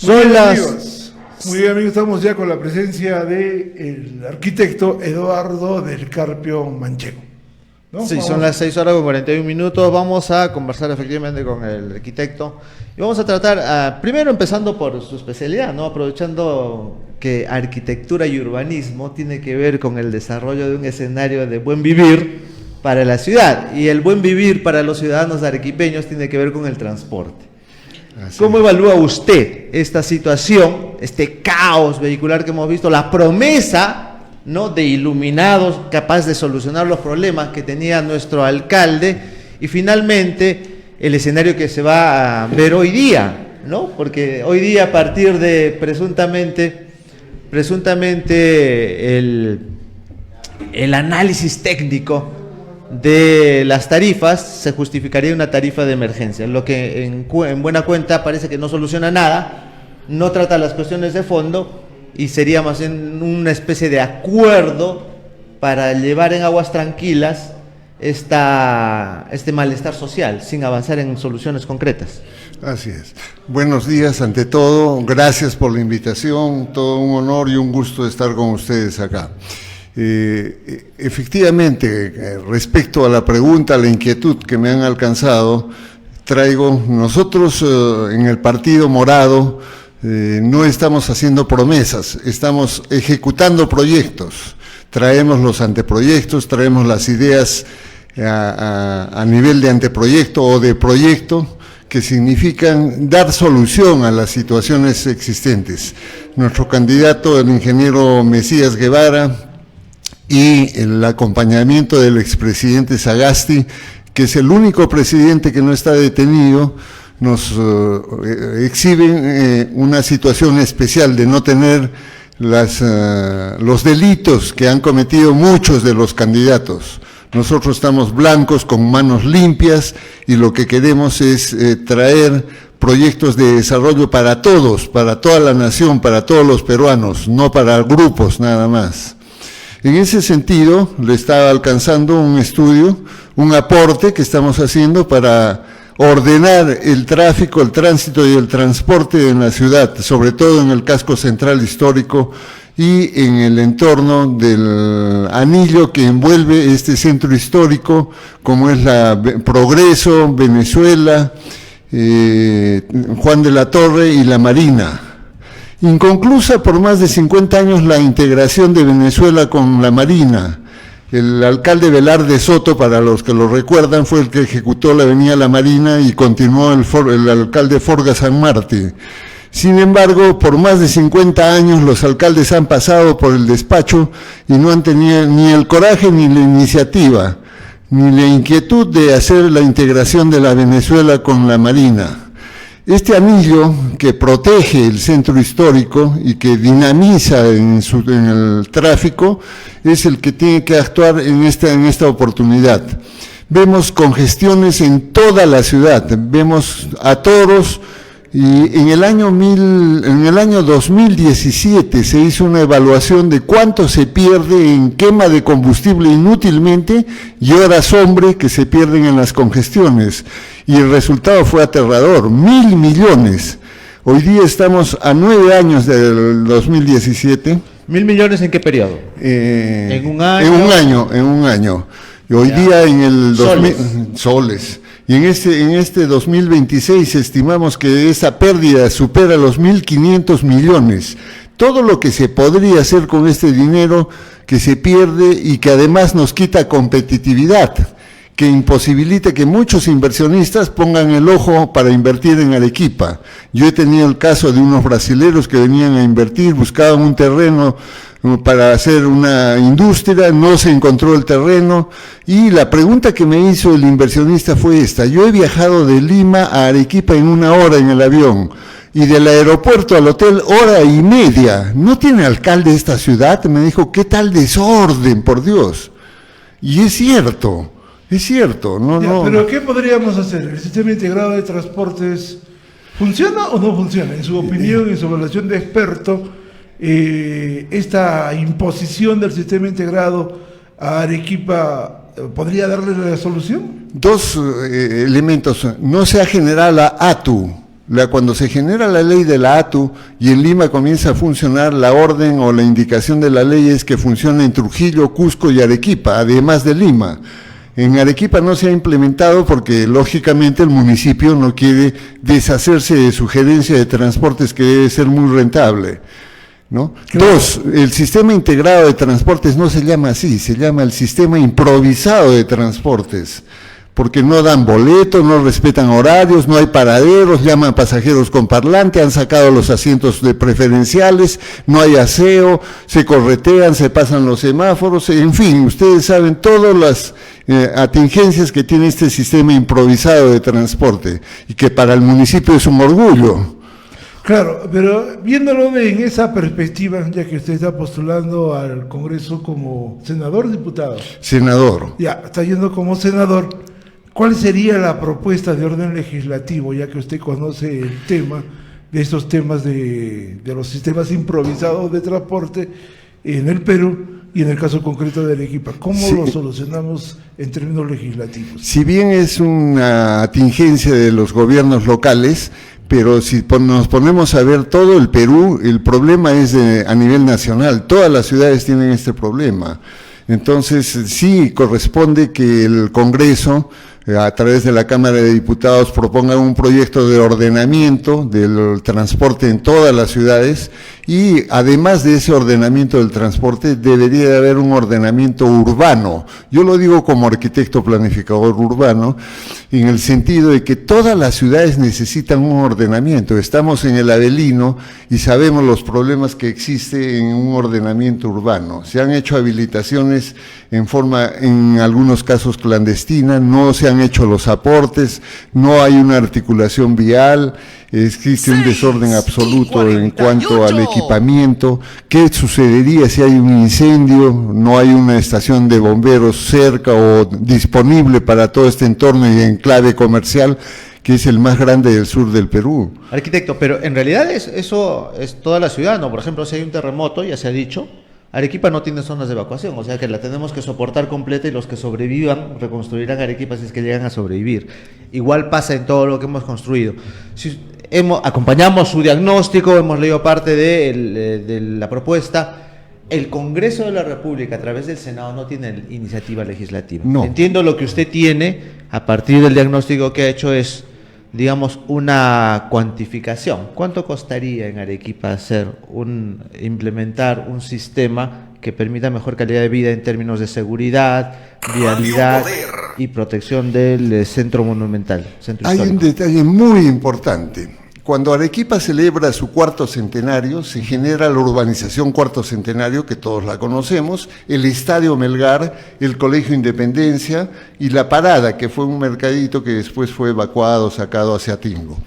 Son las... Amigos, muy bien, amigos, estamos ya con la presencia del arquitecto Eduardo del Carpio Manchego, ¿no? Sí, son las 6 horas con 41 minutos. Vamos a conversar efectivamente con el arquitecto y vamos a tratar, primero empezando por su especialidad, ¿no? Aprovechando que arquitectura y urbanismo tiene que ver con el desarrollo de un escenario de buen vivir para la ciudad, y el buen vivir para los ciudadanos arequipeños tiene que ver con el transporte. ¿Cómo evalúa usted esta situación, este caos vehicular que hemos visto, la promesa, ¿no?, de iluminados capaces de solucionar los problemas que tenía nuestro alcalde, y finalmente el escenario que se va a ver hoy día, ¿no? Porque hoy día, a partir de presuntamente el análisis técnico de las tarifas, se justificaría una tarifa de emergencia, lo que en buena cuenta parece que no soluciona nada, no trata las cuestiones de fondo, y sería más bien una especie de acuerdo para llevar en aguas tranquilas este malestar social, sin avanzar en soluciones concretas. Así es. Buenos días ante todo, gracias por la invitación, todo un honor y un gusto estar con ustedes acá. Efectivamente, respecto a la pregunta, a la inquietud que me han alcanzado, nosotros en el Partido Morado no estamos haciendo promesas, estamos ejecutando proyectos, traemos los anteproyectos, traemos las ideas a nivel de anteproyecto o de proyecto, que significan dar solución a las situaciones existentes. Nuestro candidato, el ingeniero Mesías Guevara, y el acompañamiento del expresidente Sagasti, que es el único presidente que no está detenido, nos exhiben una situación especial de no tener los delitos que han cometido muchos de los candidatos. Nosotros estamos blancos, con manos limpias, y lo que queremos es traer proyectos de desarrollo para todos, para toda la nación, para todos los peruanos, no para grupos nada más. En ese sentido, le está alcanzando un estudio, un aporte que estamos haciendo para ordenar el tráfico, el tránsito y el transporte en la ciudad, sobre todo en el casco central histórico y en el entorno del anillo que envuelve este centro histórico, como es la Progreso, Venezuela, Juan de la Torre y la Marina. Inconclusa por más de 50 años la integración de Venezuela con la Marina. El alcalde Velarde Soto, para los que lo recuerdan, fue el que ejecutó la avenida La Marina y continuó el alcalde Forga San Martín. Sin embargo, por más de 50 años los alcaldes han pasado por el despacho y no han tenido ni el coraje ni la iniciativa, ni la inquietud de hacer la integración de la Venezuela con la Marina. Este anillo que protege el centro histórico y que dinamiza en el tráfico es el que tiene que actuar en esta oportunidad. Vemos congestiones en toda la ciudad, vemos atoros, y en el año 2017 se hizo una evaluación de cuánto se pierde en quema de combustible inútilmente y horas hombre que se pierden en las congestiones, y el resultado fue aterrador, 1.000 millones. Hoy día estamos a 9 años del 2017. ¿1.000 millones en qué periodo? ¿En un año? En un año. Y hoy día en el 2000, soles. Y en este 2026 estimamos que esa pérdida supera los 1.500 millones. Todo lo que se podría hacer con este dinero que se pierde y que además nos quita competitividad, que imposibilita que muchos inversionistas pongan el ojo para invertir en Arequipa. Yo he tenido el caso de unos brasileros que venían a invertir, buscaban un terreno para hacer una industria, no se encontró el terreno, y la pregunta que me hizo el inversionista fue esta: yo he viajado de Lima a Arequipa en 1 hora en el avión, y del aeropuerto al hotel 1 hora y media, ¿no tiene alcalde esta ciudad? Me dijo, ¿qué tal desorden, por Dios? Y es cierto, no. Pero ¿qué podríamos hacer? ¿El sistema integrado de transportes funciona o no funciona? En su opinión, en su evaluación de experto, esta imposición del sistema integrado a Arequipa, ¿podría darle la solución? Dos elementos. No se ha generado la ATU, Cuando se genera la ley de la ATU y en Lima comienza a funcionar, la orden o la indicación de la ley es que funcione en Trujillo, Cusco y Arequipa, además de Lima. En Arequipa no se ha implementado porque lógicamente el municipio no quiere deshacerse de su gerencia de transportes, que debe ser muy rentable, ¿no? Claro. Dos, el sistema integrado de transportes no se llama así, se llama el sistema improvisado de transportes, porque no dan boletos, no respetan horarios, no hay paraderos, llaman pasajeros con parlante, han sacado los asientos de preferenciales, no hay aseo, se corretean, se pasan los semáforos, en fin, ustedes saben todas las atingencias que tiene este sistema improvisado de transporte y que para el municipio es un orgullo. Claro, pero viéndolo en esa perspectiva, ya que usted está postulando al Congreso como senador o diputado. Senador. Ya, está yendo como senador. ¿Cuál sería la propuesta de orden legislativo, ya que usted conoce el tema de estos temas de los sistemas improvisados de transporte en el Perú y en el caso concreto de Arequipa? ¿Cómo Sí. lo solucionamos en términos legislativos? Si bien es una atingencia de los gobiernos locales, pero si nos ponemos a ver todo el Perú, el problema es a nivel nacional, todas las ciudades tienen este problema. Entonces, sí corresponde que el Congreso, a través de la Cámara de Diputados, proponga un proyecto de ordenamiento del transporte en todas las ciudades, y además de ese ordenamiento del transporte, debería de haber un ordenamiento urbano. Yo lo digo como arquitecto planificador urbano, en el sentido de que todas las ciudades necesitan un ordenamiento. Estamos en el Avelino y sabemos los problemas que existen en un ordenamiento urbano. Se han hecho habilitaciones en algunos casos clandestina, no se han hecho los aportes, no hay una articulación vial, existe un desorden absoluto en cuanto al equipamiento. ¿Qué sucedería si hay un incendio? No hay una estación de bomberos cerca o disponible para todo este entorno y enclave comercial, que es el más grande del sur del Perú. Arquitecto, pero en realidad eso es toda la ciudad, ¿no? Por ejemplo, si hay un terremoto, ya se ha dicho, Arequipa no tiene zonas de evacuación, o sea que la tenemos que soportar completa y los que sobrevivan reconstruirán Arequipa si es que llegan a sobrevivir. Igual pasa en todo lo que hemos construido. Si acompañamos su diagnóstico, hemos leído parte de la propuesta. El Congreso de la República, a través del Senado, no tiene iniciativa legislativa. No. Entiendo lo que usted tiene, a partir del diagnóstico que ha hecho, es, digamos, una cuantificación. ¿Cuánto costaría en Arequipa implementar un sistema que permita mejor calidad de vida en términos de seguridad, vialidad y protección del centro monumental, centro Hay un histórico? detalle muy importante. Cuando Arequipa celebra su cuarto centenario, se genera la urbanización cuarto centenario, que todos la conocemos, el Estadio Melgar, el Colegio Independencia y la Parada, que fue un mercadito que después fue evacuado, sacado hacia Tingo.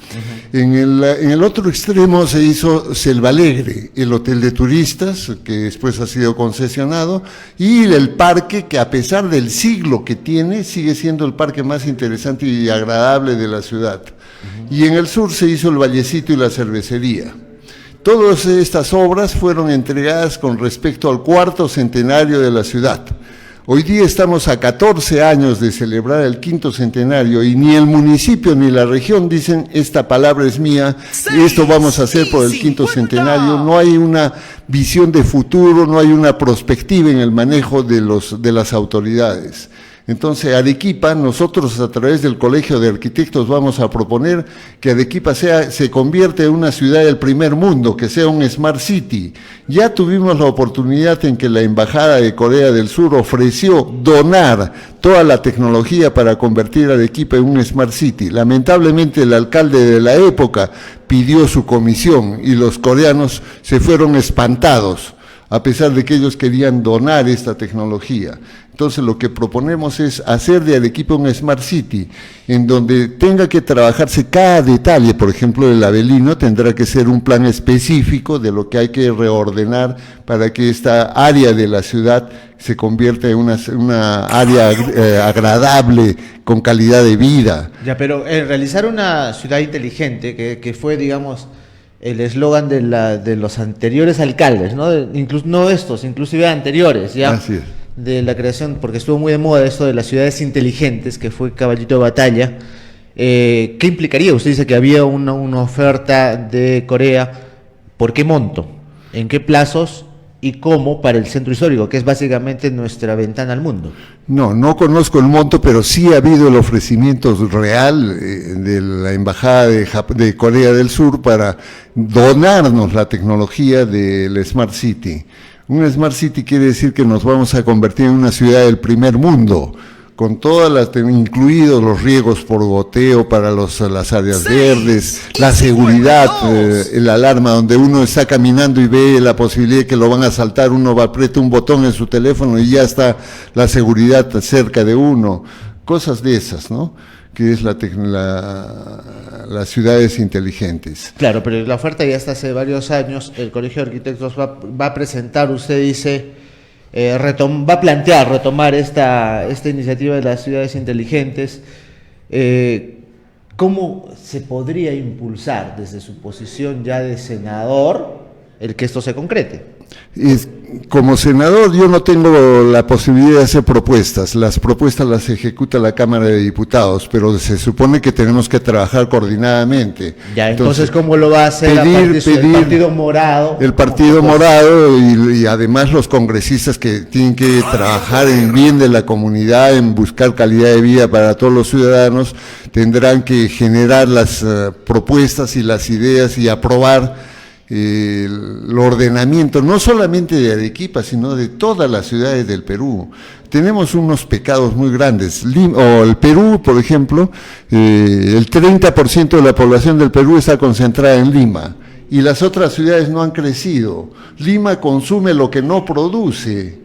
En el otro extremo se hizo Selva Alegre, el hotel de turistas, que después ha sido concesionado, y el parque, que a pesar del siglo que tiene, sigue siendo el parque más interesante y agradable de la ciudad. Y en el sur se hizo el Vallecito y la cervecería. Todas estas obras fueron entregadas con respecto al cuarto centenario de la ciudad. Hoy día estamos a 14 años de celebrar el quinto centenario y ni el municipio ni la región dicen esta palabra es mía, esto vamos a hacer por el quinto centenario. No hay una visión de futuro, no hay una perspectiva en el manejo de las autoridades. Entonces, Arequipa, nosotros a través del Colegio de Arquitectos vamos a proponer que Arequipa se convierta en una ciudad del primer mundo, que sea un Smart City. Ya tuvimos la oportunidad en que la Embajada de Corea del Sur ofreció donar toda la tecnología para convertir a Arequipa en un Smart City. Lamentablemente, el alcalde de la época pidió su comisión y los coreanos se fueron espantados, a pesar de que ellos querían donar esta tecnología. Entonces lo que proponemos es hacer de Arequipa un Smart City, en donde tenga que trabajarse cada detalle. Por ejemplo, el Avelino tendrá que ser un plan específico de lo que hay que reordenar para que esta área de la ciudad se convierta en una área agradable, con calidad de vida. Ya, pero realizar una ciudad inteligente, que fue, digamos, el eslogan de los anteriores alcaldes, ¿no? Incluso no estos, inclusive anteriores, ya. Así es. De la creación, porque estuvo muy de moda esto de las ciudades inteligentes, que fue caballito de batalla. ¿Qué implicaría? Usted dice que había una oferta de Corea. ¿Por qué monto? ¿En qué plazos? ¿Y cómo para el centro histórico, que es básicamente nuestra ventana al mundo? No conozco el monto, pero sí ha habido el ofrecimiento real de la Embajada de Corea del Sur para donarnos la tecnología del Smart City. Un Smart City quiere decir que nos vamos a convertir en una ciudad del primer mundo, con todas incluidos los riegos por goteo para las áreas verdes, la seguridad, el alarma donde uno está caminando y ve la posibilidad de que lo van a asaltar, uno aprieta un botón en su teléfono y ya está la seguridad cerca de uno, cosas de esas, ¿no? Que es las ciudades inteligentes. Claro, pero la oferta ya está hace varios años, el Colegio de Arquitectos va a presentar, usted dice, va a plantear retomar esta iniciativa de las ciudades inteligentes. ¿Cómo se podría impulsar desde su posición ya de senador el que esto se concrete? Como senador yo no tengo la posibilidad de hacer propuestas, las propuestas las ejecuta la Cámara de Diputados, pero se supone que tenemos que trabajar coordinadamente. Ya, entonces ¿cómo lo va a hacer el Partido Morado? El Partido Morado y además los congresistas que tienen que trabajar en bien de la comunidad, en buscar calidad de vida para todos los ciudadanos, tendrán que generar las propuestas y las ideas y aprobar el ordenamiento, no solamente de Arequipa, sino de todas las ciudades del Perú. Tenemos unos pecados muy grandes. El Perú, por ejemplo, el 30% de la población del Perú está concentrada en Lima, y las otras ciudades no han crecido. Lima consume lo que no produce.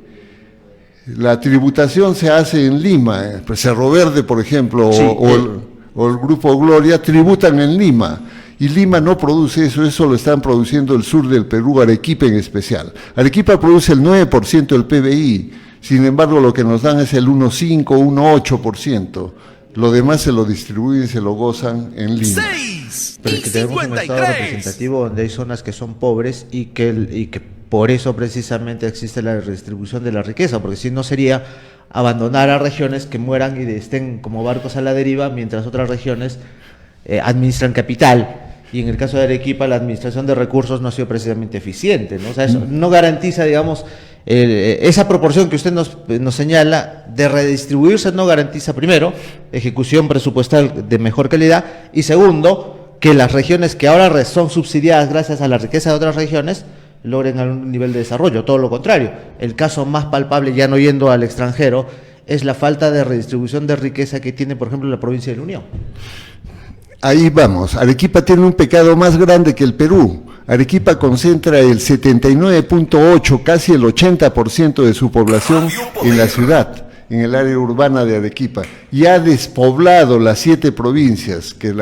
La tributación se hace en Lima. Cerro Verde, por ejemplo, sí, o el Grupo Gloria tributan en Lima. Y Lima no produce eso lo están produciendo el sur del Perú, Arequipa en especial. Arequipa produce el 9% del PBI, sin embargo lo que nos dan es el 1,5, 1,8%. Lo demás se lo distribuyen, se lo gozan en Lima. Pero es que tenemos un estado representativo donde hay zonas que son pobres y que por eso precisamente existe la redistribución de la riqueza, porque si no sería abandonar a regiones que mueran y estén como barcos a la deriva, mientras otras regiones administran capital. Y en el caso de Arequipa la administración de recursos no ha sido precisamente eficiente, ¿no? O sea, eso no garantiza, digamos, esa proporción que usted nos señala de redistribuirse, no garantiza, primero, ejecución presupuestal de mejor calidad, y segundo, que las regiones que ahora son subsidiadas gracias a la riqueza de otras regiones logren algún nivel de desarrollo. Todo lo contrario, el caso más palpable, ya no yendo al extranjero, es la falta de redistribución de riqueza que tiene, por ejemplo, la provincia de La Unión. Ahí vamos. Arequipa tiene un pecado más grande que el Perú. Arequipa concentra el 79.8, casi el 80% de su población en la ciudad, en el área urbana de Arequipa, y ha despoblado las 7 provincias que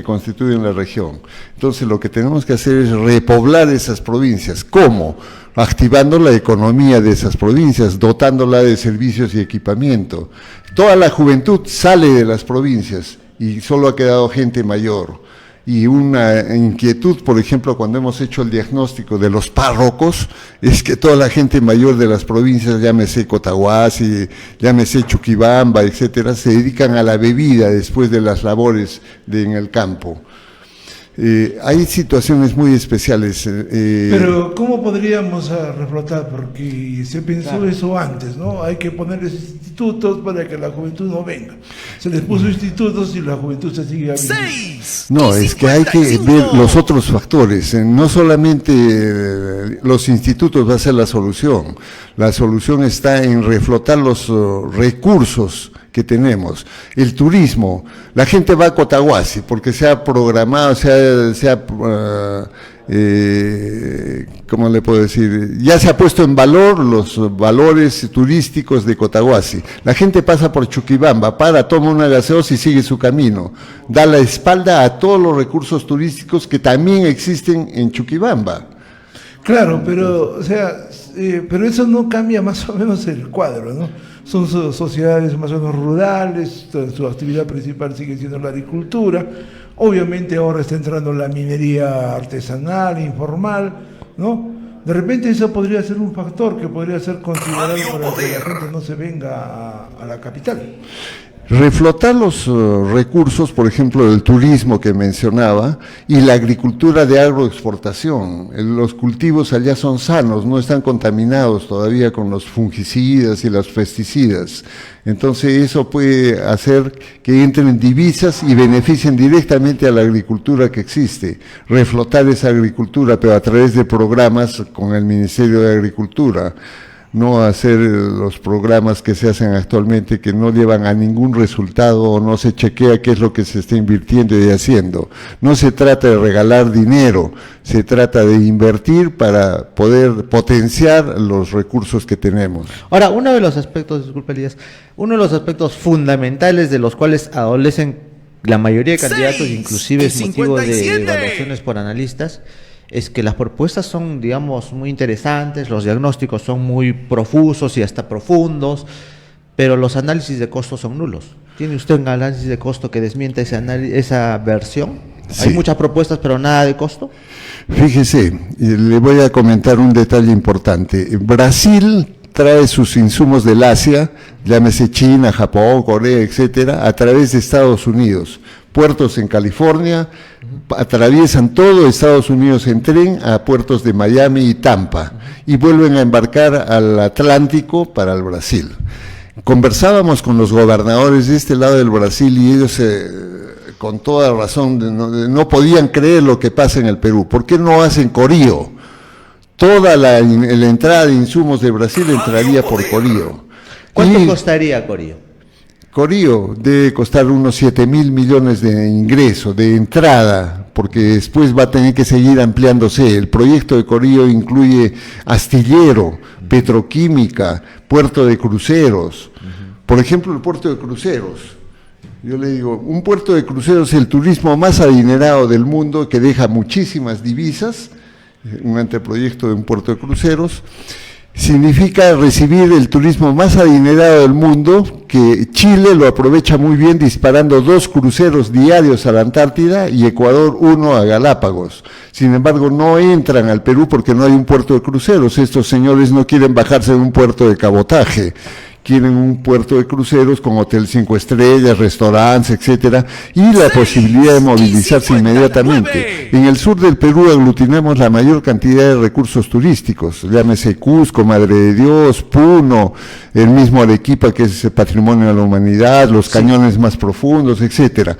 constituyen la región. Entonces lo que tenemos que hacer es repoblar esas provincias. ¿Cómo? Activando la economía de esas provincias, dotándola de servicios y equipamiento. Toda la juventud sale de las provincias y solo ha quedado gente mayor. Y una inquietud, por ejemplo, cuando hemos hecho el diagnóstico de los párrocos, es que toda la gente mayor de las provincias, llámese Cotahuasi, llámese Chuquibamba, etcétera, se dedican a la bebida después de las labores en el campo. Hay situaciones muy especiales. Pero ¿cómo podríamos reflotar? Porque se pensó eso antes, ¿no? Hay que ponerles institutos para que la juventud no venga. Se les puso institutos y la juventud se sigue viviendo. No, es que hay que ver los otros factores. No solamente los institutos va a ser la solución. La solución está en reflotar los recursos que tenemos. El turismo, la gente va a Cotahuasi porque se ha programado, ¿cómo le puedo decir? Ya se ha puesto en valor los valores turísticos de Cotahuasi. La gente pasa por Chuquibamba, toma una gaseosa y sigue su camino. Da la espalda a todos los recursos turísticos que también existen en Chuquibamba. Claro, pero pero eso no cambia más o menos el cuadro, ¿no? Son sociedades más o menos rurales, su actividad principal sigue siendo la agricultura. Obviamente ahora está entrando la minería artesanal, informal, ¿no? De repente eso podría ser un factor que podría ser considerado para que la gente no se venga a la capital. reflotar los recursos, por ejemplo, del turismo que mencionaba, y la agricultura de agroexportación. Los cultivos allá son sanos, no están contaminados todavía con los fungicidas y los pesticidas. Entonces eso puede hacer que entren divisas y beneficien directamente a la agricultura que existe. Reflotar esa agricultura, pero a través de programas con el Ministerio de Agricultura. No hacer los programas que se hacen actualmente que no llevan a ningún resultado o no se chequea qué es lo que se está invirtiendo y haciendo. No se trata de regalar dinero, se trata de invertir para poder potenciar los recursos que tenemos. Ahora, uno de los aspectos, disculpe Elías, uno de los aspectos fundamentales de los cuales adolecen la mayoría de candidatos, inclusive es motivo de evaluaciones por analistas, es que las propuestas son, digamos, muy interesantes, los diagnósticos son muy profusos y hasta profundos, pero los análisis de costo son nulos. ¿Tiene usted un análisis de costo que desmiente esa versión? Sí. Hay muchas propuestas, pero nada de costo. Fíjese, le voy a comentar un detalle importante. Brasil trae sus insumos del Asia, llámese China, Japón, Corea, etcétera, a través de Estados Unidos. Puertos en California, atraviesan todo Estados Unidos en tren a puertos de Miami y Tampa, y vuelven a embarcar al Atlántico para el Brasil. Conversábamos con los gobernadores de este lado del Brasil y ellos con toda razón no podían creer lo que pasa en el Perú. ¿Por qué no hacen Corío? Toda la entrada de insumos de Brasil entraría por Corío. ¿Cuánto costaría Corío? Corío debe costar unos 7.000 millones de ingresos, de entrada, porque después va a tener que seguir ampliándose. El proyecto de Corío incluye astillero, petroquímica, puerto de cruceros. Por ejemplo, el puerto de cruceros. Yo le digo, un puerto de cruceros es el turismo más adinerado del mundo, que deja muchísimas divisas, un anteproyecto de un puerto de cruceros. Significa recibir el turismo más adinerado del mundo, que Chile lo aprovecha muy bien disparando 2 cruceros diarios a la Antártida y Ecuador 1 a Galápagos. Sin embargo, no entran al Perú porque no hay un puerto de cruceros. Estos señores no quieren bajarse de un puerto de cabotaje. Quieren un puerto de cruceros con hotel 5 estrellas, restaurantes, etcétera, y la posibilidad de movilizarse inmediatamente. En el sur del Perú aglutinamos la mayor cantidad de recursos turísticos, llámese Cusco, Madre de Dios, Puno, el mismo Arequipa, que es patrimonio de la humanidad, los cañones más profundos, etcétera.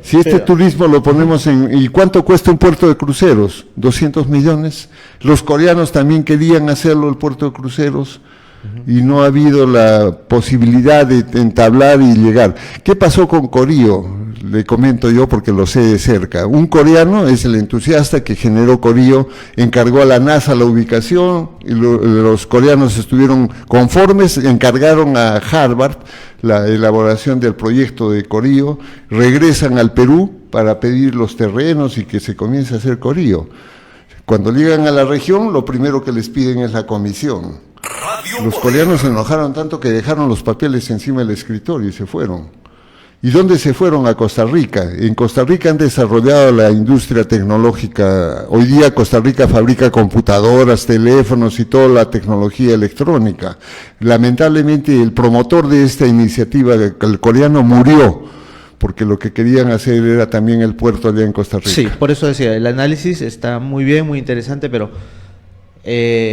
Si este turismo lo ponemos ¿y cuánto cuesta un puerto de cruceros? 200 millones. Los coreanos también querían hacerlo, el puerto de cruceros, y no ha habido la posibilidad de entablar y llegar. ¿Qué pasó con Corío? Le comento yo porque lo sé de cerca. Un coreano es el entusiasta que generó Corío, encargó a la NASA la ubicación, y los coreanos estuvieron conformes, encargaron a Harvard la elaboración del proyecto de Corío, regresan al Perú para pedir los terrenos y que se comience a hacer Corío. Cuando llegan a la región, lo primero que les piden es la comisión. Los coreanos se enojaron tanto que dejaron los papeles encima del escritorio y se fueron. ¿Y dónde se fueron? A Costa Rica. En Costa Rica han desarrollado la industria tecnológica. Hoy día Costa Rica fabrica computadoras, teléfonos y toda la tecnología electrónica. Lamentablemente el promotor de esta iniciativa, el coreano, murió, porque lo que querían hacer era también el puerto allá en Costa Rica. Sí, por eso decía, el análisis está muy bien, muy interesante, pero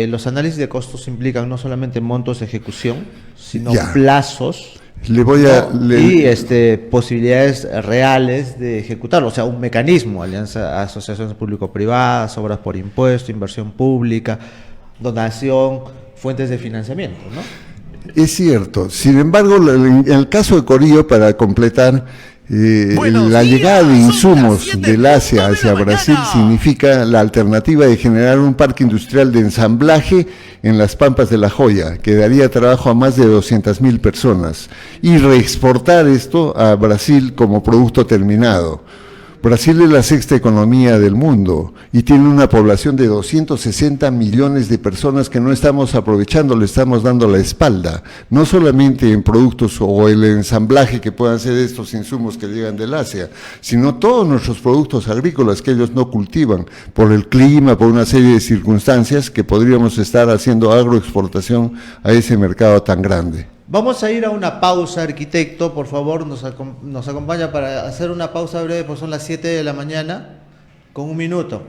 los análisis de costos implican no solamente montos de ejecución, sino plazos y posibilidades reales de ejecutarlo, o sea, un mecanismo, alianza, asociaciones público-privadas, obras por impuesto, inversión pública, donación, fuentes de financiamiento, ¿no? Es cierto. Sin embargo, en el caso de Corío, para completar, la llegada de insumos del Asia hacia Brasil significa la alternativa de generar un parque industrial de ensamblaje en las Pampas de La Joya, que daría trabajo a más de 200.000 personas, y reexportar esto a Brasil como producto terminado. Brasil es la 6ª economía del mundo y tiene una población de 260 millones de personas que no estamos aprovechando, le estamos dando la espalda, no solamente en productos o el ensamblaje que puedan ser estos insumos que llegan del Asia, sino todos nuestros productos agrícolas que ellos no cultivan por el clima, por una serie de circunstancias que podríamos estar haciendo agroexportación a ese mercado tan grande. Vamos a ir a una pausa, arquitecto, por favor, nos acompaña para hacer una pausa breve, pues son las 7 de la mañana, con 1 minuto.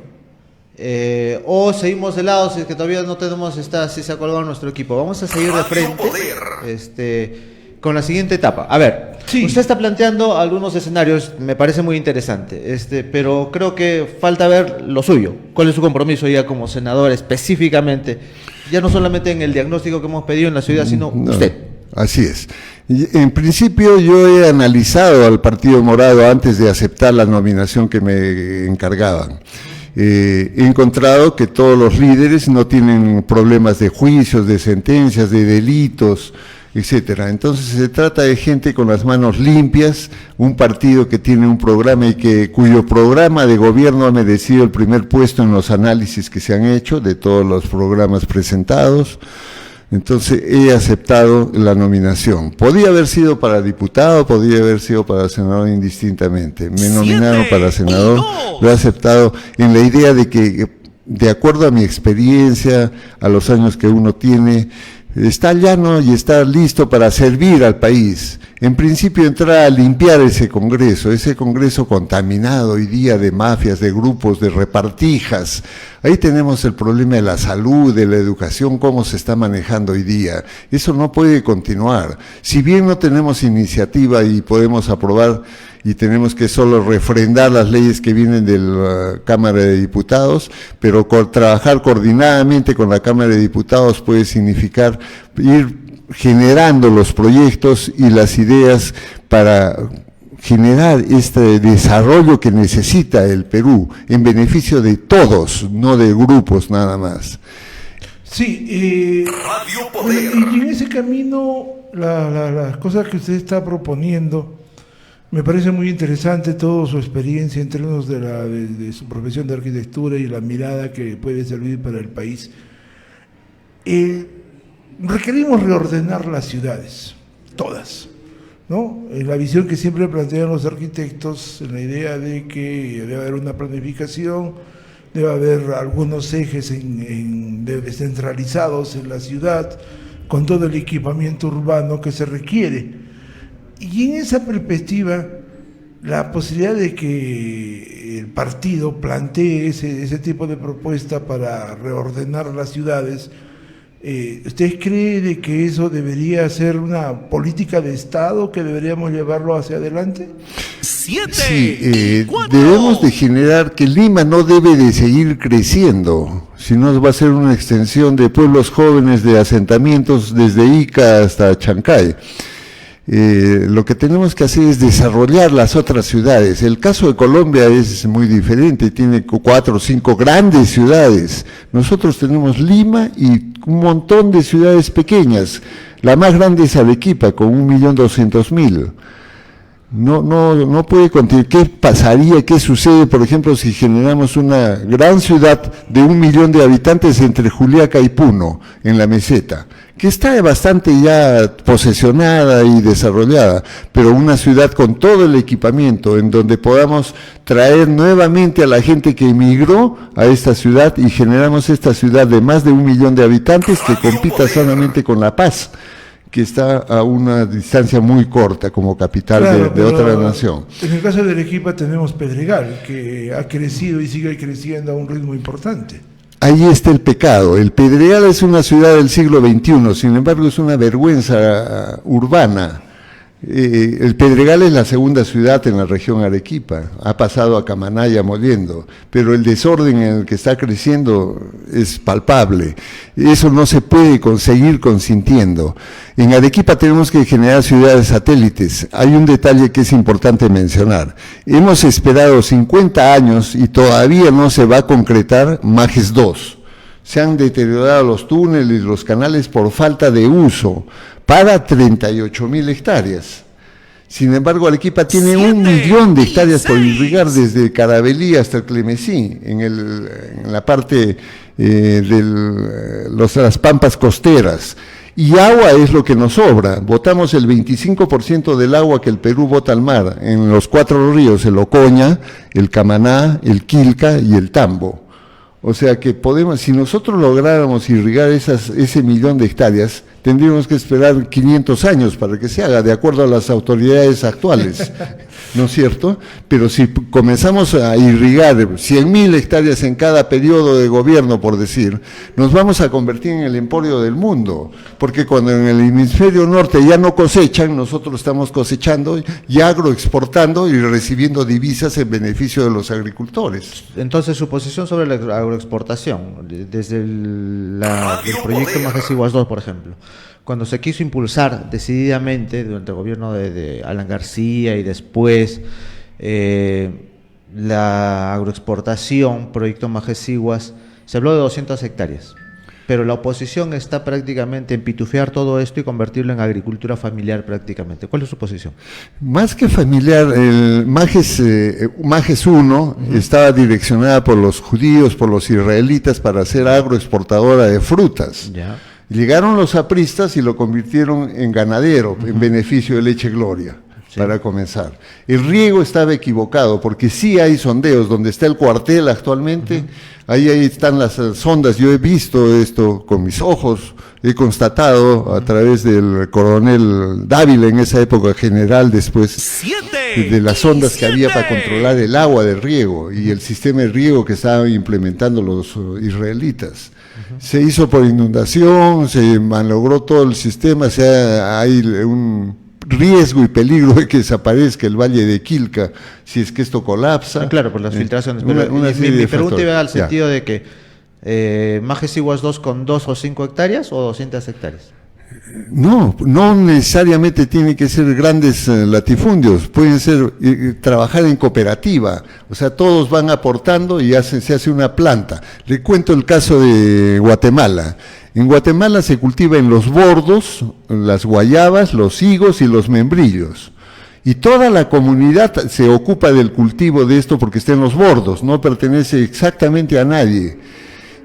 O seguimos de lado, si es que todavía no tenemos, si se ha colgado nuestro equipo. Vamos a seguir de frente con la siguiente etapa. A ver, sí. Usted está planteando algunos escenarios, me parece muy interesante, pero creo que falta ver lo suyo. ¿Cuál es su compromiso ya como senador específicamente? Ya no solamente en el diagnóstico que hemos pedido en la ciudad, sino usted. Así es. En principio yo he analizado al Partido Morado antes de aceptar la nominación que me encargaban. He encontrado que todos los líderes no tienen problemas de juicios, de sentencias, de delitos, etcétera. Entonces se trata de gente con las manos limpias, un partido que tiene un programa y cuyo programa de gobierno ha merecido el primer puesto en los análisis que se han hecho de todos los programas presentados. Entonces he aceptado la nominación. Podía haber sido para diputado, podía haber sido para senador indistintamente. Me nominaron para senador, lo he aceptado en la idea de que, de acuerdo a mi experiencia, a los años que uno tiene, está llano y está listo para servir al país. En principio entrar a limpiar ese Congreso contaminado hoy día de mafias, de grupos, de repartijas. Ahí tenemos el problema de la salud, de la educación, cómo se está manejando hoy día. Eso no puede continuar. Si bien no tenemos iniciativa y podemos aprobar y tenemos que solo refrendar las leyes que vienen de la Cámara de Diputados, pero trabajar coordinadamente con la Cámara de Diputados puede significar ir generando los proyectos y las ideas para generar este desarrollo que necesita el Perú en beneficio de todos, no de grupos nada más. Sí, y en ese camino las cosas que usted está proponiendo me parece muy interesante, toda su experiencia en términos de su profesión de arquitectura y la mirada que puede servir para el país. Requerimos reordenar las ciudades, todas, ¿no? La visión que siempre plantean los arquitectos, en la idea de que debe haber una planificación, debe haber algunos ejes descentralizados en la ciudad, con todo el equipamiento urbano que se requiere. Y en esa perspectiva, la posibilidad de que el partido plantee ese tipo de propuesta para reordenar las ciudades, ¿usted cree de que eso debería ser una política de Estado, que deberíamos llevarlo hacia adelante? Sí, debemos de generar que Lima no debe de seguir creciendo, sino va a ser una extensión de pueblos jóvenes, de asentamientos desde Ica hasta Chancay. Lo que tenemos que hacer es desarrollar las otras ciudades. El caso de Colombia es muy diferente, tiene 4 o 5 grandes ciudades. Nosotros tenemos Lima y un montón de ciudades pequeñas. La más grande es Arequipa, con 1.200.000. No puede continuar. ¿Qué pasaría, qué sucede, por ejemplo, si generamos una gran ciudad de 1 millón de habitantes entre Juliaca y Puno, en la meseta, que está bastante ya posesionada y desarrollada, pero una ciudad con todo el equipamiento, en donde podamos traer nuevamente a la gente que emigró a esta ciudad y generamos esta ciudad de más de 1 millón de habitantes que compita solamente con La Paz, que está a una distancia muy corta como capital, claro, de otra nación. En el caso de Arequipa tenemos Pedregal, que ha crecido y sigue creciendo a un ritmo importante. Ahí está el pecado. El Pedregal es una ciudad del siglo XXI, sin embargo es una vergüenza urbana. El Pedregal es la segunda ciudad en la región Arequipa, ha pasado a Camaná y a Mollendo, pero el desorden en el que está creciendo es palpable. Eso no se puede conseguir consintiendo. En Arequipa tenemos que generar ciudades satélites. Hay un detalle que es importante mencionar. Hemos esperado 50 años y todavía no se va a concretar Majes 2. Se han deteriorado los túneles y los canales por falta de uso para 38.000 hectáreas. Sin embargo, Arequipa tiene 1 millón de hectáreas por irrigar desde Carabelí hasta el Clemesí, en la parte de las pampas costeras. Y agua es lo que nos sobra. Botamos el 25% del agua que el Perú bota al mar en los 4 ríos, el Ocoña, el Camaná, el Quilca y el Tambo. O sea que podemos, si nosotros lográramos irrigar ese 1 millón de hectáreas, tendríamos que esperar 500 años para que se haga, de acuerdo a las autoridades actuales, ¿no es cierto? Pero si comenzamos a irrigar 100.000 hectáreas en cada periodo de gobierno, por decir, nos vamos a convertir en el emporio del mundo, porque cuando en el hemisferio norte ya no cosechan, nosotros estamos cosechando y agroexportando y recibiendo divisas en beneficio de los agricultores. Entonces, su posición sobre la agroexportación, desde el proyecto Majes Iguas 2, por ejemplo, cuando se quiso impulsar decididamente durante el gobierno de Alan García y después la agroexportación, proyecto Majes Iguas, se habló de 200 hectáreas. Pero la oposición está prácticamente en pitufear todo esto y convertirlo en agricultura familiar prácticamente. ¿Cuál es su posición? Más que familiar, el Majes 1 estaba direccionada por los judíos, por los israelitas, para ser agroexportadora de frutas. Ya. Llegaron los apristas y lo convirtieron en ganadero, en beneficio de Leche Gloria. Sí. Para comenzar. El riego estaba equivocado, porque sí hay sondeos, donde está el cuartel actualmente, ahí están las sondas, yo he visto esto con mis ojos, he constatado a través del coronel Dávila, en esa época general, después de las sondas que había para controlar el agua de riego y el sistema de riego que estaban implementando los israelitas. Se hizo por inundación, se malogró todo el sistema, hay un riesgo y peligro de que desaparezca el Valle de Quilca si es que esto colapsa. Claro, por las filtraciones. Pero mi pregunta iba al sentido de que Majes Iguas 2 con 2 o 5 hectáreas o 200 hectáreas. No necesariamente tiene que ser grandes latifundios, pueden ser trabajar en cooperativa, o sea, todos van aportando y se hace una planta. Le cuento el caso de Guatemala. En Guatemala se cultiva en los bordos, las guayabas, los higos y los membrillos. Y toda la comunidad se ocupa del cultivo de esto porque está en los bordos, no pertenece exactamente a nadie.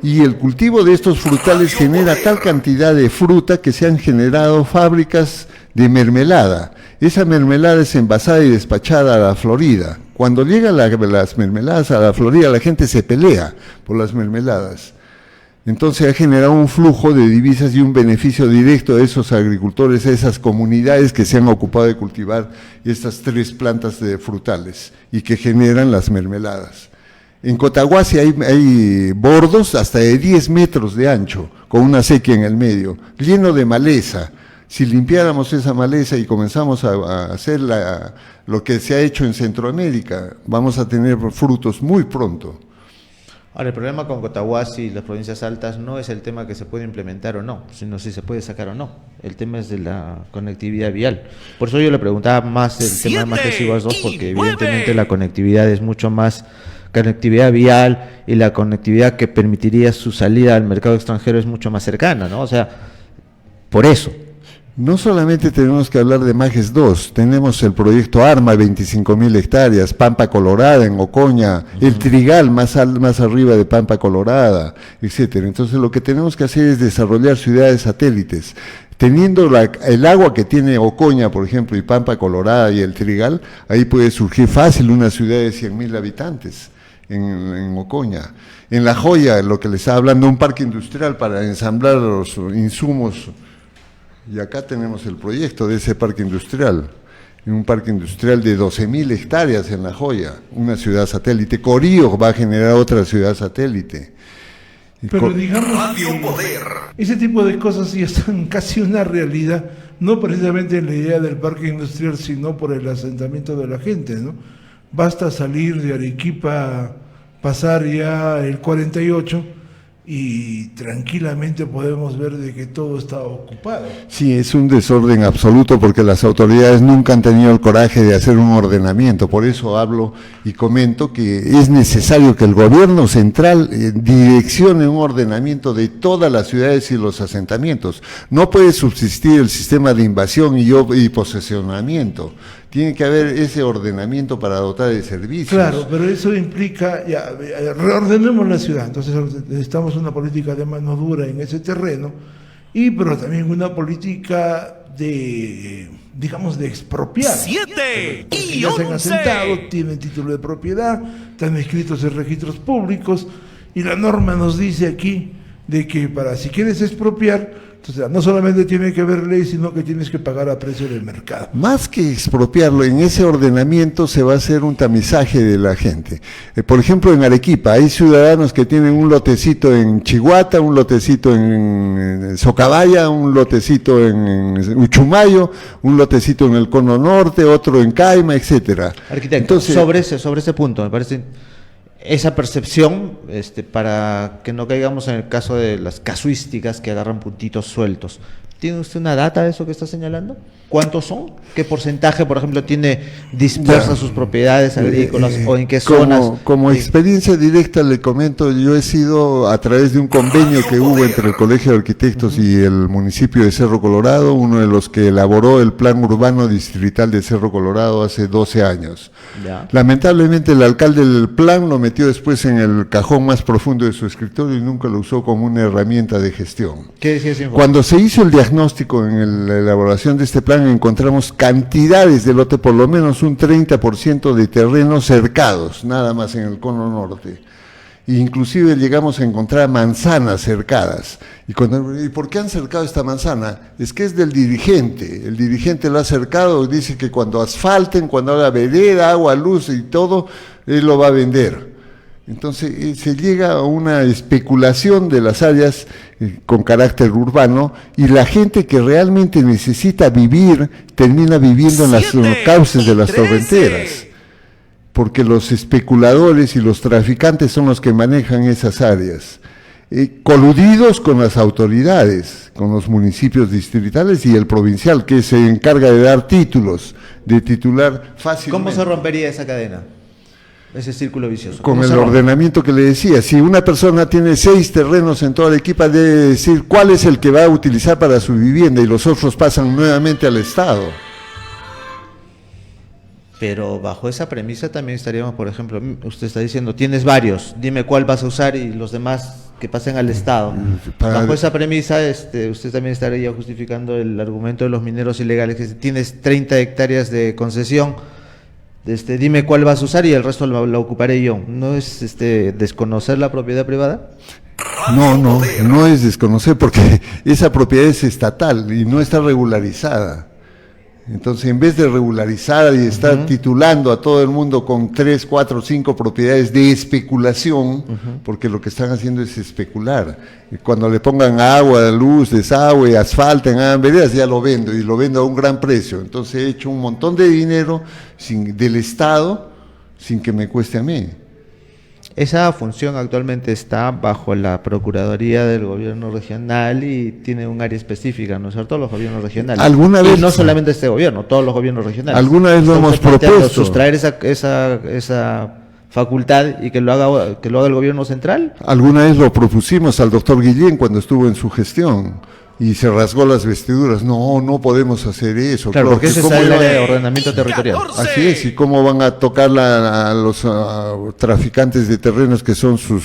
Y el cultivo de estos frutales genera tal cantidad de fruta que se han generado fábricas de mermelada. Esa mermelada es envasada y despachada a la Florida. Cuando llegan las mermeladas a la Florida, la gente se pelea por las mermeladas. Entonces ha generado un flujo de divisas y un beneficio directo a esos agricultores, a esas comunidades que se han ocupado de cultivar estas 3 plantas de frutales y que generan las mermeladas. En Cotahuasi hay bordos hasta de 10 metros de ancho, con una acequia en el medio, lleno de maleza. Si limpiáramos esa maleza y comenzamos a hacer lo que se ha hecho en Centroamérica, vamos a tener frutos muy pronto. Ahora, el problema con Cotahuasi y las provincias altas no es el tema que se puede implementar o no, sino si se puede sacar o no. El tema es de la conectividad vial. Por eso yo le preguntaba más el tema de Majes Iguas 2, porque evidentemente la conectividad es mucho más conectividad vial y la conectividad que permitiría su salida al mercado extranjero es mucho más cercana, ¿no? O sea, por eso. No solamente tenemos que hablar de Majes 2, tenemos el proyecto ARMA, 25.000 hectáreas, Pampa Colorada en Ocoña, el Trigal más arriba de Pampa Colorada, etcétera. Entonces lo que tenemos que hacer es desarrollar ciudades satélites. Teniendo el agua que tiene Ocoña, por ejemplo, y Pampa Colorada y el Trigal, ahí puede surgir fácil una ciudad de 100.000 habitantes en Ocoña. En La Joya, lo que les estaba hablando, un parque industrial para ensamblar los insumos. Y acá tenemos el proyecto de ese parque industrial, un parque industrial de 12.000 hectáreas en La Joya, una ciudad satélite. Corío va a generar otra ciudad satélite. Pero digamos que ese tipo de cosas ya están casi una realidad, no precisamente en la idea del parque industrial, sino por el asentamiento de la gente, ¿no? Basta salir de Arequipa, pasar ya el 48 y tranquilamente podemos ver de que todo está ocupado. Sí, es un desorden absoluto porque las autoridades nunca han tenido el coraje de hacer un ordenamiento. Por eso hablo y comento que es necesario que el gobierno central direccione un ordenamiento de todas las ciudades y los asentamientos. No puede subsistir el sistema de invasión y posesionamiento. Tiene que haber ese ordenamiento para dotar de servicios. Claro, pero eso implica, reordenemos la ciudad, entonces necesitamos una política de mano dura en ese terreno, pero también una política de, digamos, de expropiar. 7 y ya se han 11. asentado, tienen título de propiedad, están inscritos en registros públicos, y la norma nos dice aquí, de que si quieres expropiar, entonces no solamente tiene que haber ley, sino que tienes que pagar a precio del mercado. Más que expropiarlo, en ese ordenamiento se va a hacer un tamizaje de la gente. Por ejemplo, en Arequipa hay ciudadanos que tienen un lotecito en Chiguata, un lotecito en Socabaya, un lotecito en Uchumayo, un lotecito en el Cono Norte, otro en Caima, etcétera. Arquitecto, entonces, sobre ese punto, me parece esa percepción, para que no caigamos en el caso de las casuísticas que agarran puntitos sueltos. ¿Tiene usted una data de eso que está señalando? ¿Cuántos son? ¿Qué porcentaje, por ejemplo, tiene dispersas sus propiedades agrícolas o en qué zonas? Como experiencia directa le comento, yo he sido a través de un convenio que hubo entre el Colegio de Arquitectos y el municipio de Cerro Colorado, uno de los que elaboró el plan urbano distrital de Cerro Colorado hace 12 años. Ya. Lamentablemente el alcalde del plan lo metió después en el cajón más profundo de su escritorio y nunca lo usó como una herramienta de gestión. ¿Qué decía ese informe? Cuando se hizo el diagnóstico en la elaboración de este plan, encontramos cantidades de lote, por lo menos un 30% de terrenos cercados, nada más en el Cono Norte. Inclusive llegamos a encontrar manzanas cercadas. ¿Y por qué han cercado esta manzana? Es que es del dirigente. El dirigente lo ha cercado, dice que cuando asfalten, cuando haga vereda, agua, luz y todo, él lo va a vender. Entonces se llega a una especulación de las áreas con carácter urbano y la gente que realmente necesita vivir termina viviendo en las cauces de las torrenteras, porque los especuladores y los traficantes son los que manejan esas áreas, coludidos con las autoridades, con los municipios distritales y el provincial, que se encarga de dar títulos, de titular fácilmente. ¿Cómo se rompería esa cadena? Ese círculo vicioso. Con el ordenamiento que le decía, si una persona tiene 6 terrenos en toda Arequipa, debe decir cuál es el que va a utilizar para su vivienda y los otros pasan nuevamente al Estado. Pero bajo esa premisa también estaríamos, por ejemplo, usted está diciendo, tienes varios, dime cuál vas a usar y los demás que pasen al Estado. Bajo esa premisa, usted también estaría justificando el argumento de los mineros ilegales, que si tienes 30 hectáreas de concesión, dime cuál vas a usar y el resto lo ocuparé yo. ¿No es desconocer la propiedad privada? No es desconocer, porque esa propiedad es estatal y no está regularizada. Entonces, en vez de regularizar y estar titulando a todo el mundo con 3, 4, 5 propiedades de especulación, porque lo que están haciendo es especular. Y cuando le pongan agua, luz, desagüe, asfalten, hagan veredas, ya lo vendo, y lo vendo a un gran precio. Entonces he hecho un montón de dinero del Estado sin que me cueste a mí. Esa función actualmente está bajo la Procuraduría del Gobierno Regional y tiene un área específica, ¿no es cierto? Los gobiernos regionales. ¿Alguna vez? Y no solamente este gobierno, todos los gobiernos regionales. ¿Alguna vez lo hemos propuesto? Sustraer esa facultad y que lo haga el gobierno central. Alguna vez lo propusimos al doctor Guillén cuando estuvo en su gestión y se rasgó las vestiduras. No podemos hacer eso. Claro, porque ese es el área de ordenamiento territorial. Así es, ¿y cómo van a tocar a los traficantes de terrenos que son sus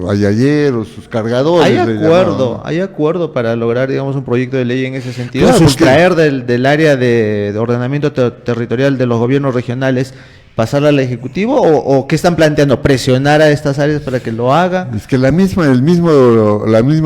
ayayeros, sus cargadores? Hay acuerdo para lograr, digamos, un proyecto de ley en ese sentido, claro, sustraer del área de ordenamiento territorial de los gobiernos regionales, pasarla al Ejecutivo, o qué están planteando, presionar a estas áreas para que lo haga. Es que la misma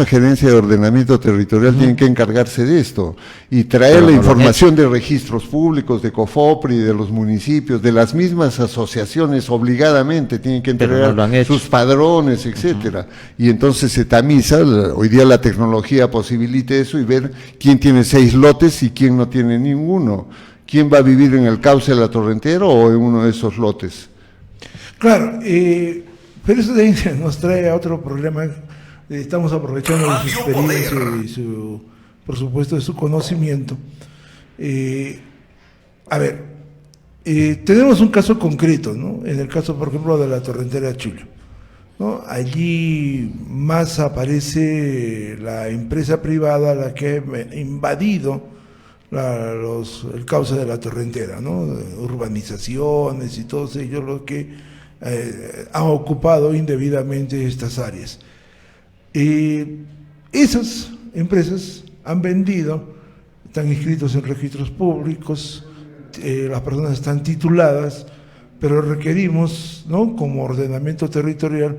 gerencia de ordenamiento territorial tiene que encargarse de esto y traer la información de registros públicos, de COFOPRI, de los municipios, de las mismas asociaciones, obligadamente tienen que entregar sus padrones, etcétera. Y entonces se tamiza, hoy día la tecnología posibilita eso, y ver quién tiene 6 lotes y quién no tiene ninguno. ¿Quién va a vivir en el cauce de la Torrentera o en uno de esos lotes? Claro, pero eso también nos trae a otro problema. Estamos aprovechando de su experiencia y por supuesto, de su conocimiento. Tenemos un caso concreto, ¿no? En el caso, por ejemplo, de la Torrentera Chullo, ¿no? Allí más aparece la empresa privada, la que ha invadido el cauce de la Torrentera, ¿no? Urbanizaciones y todos ellos los que han ocupado indebidamente estas áreas. Esas empresas han vendido, están inscritos en registros públicos, las personas están tituladas, pero requerimos, ¿no?, como ordenamiento territorial,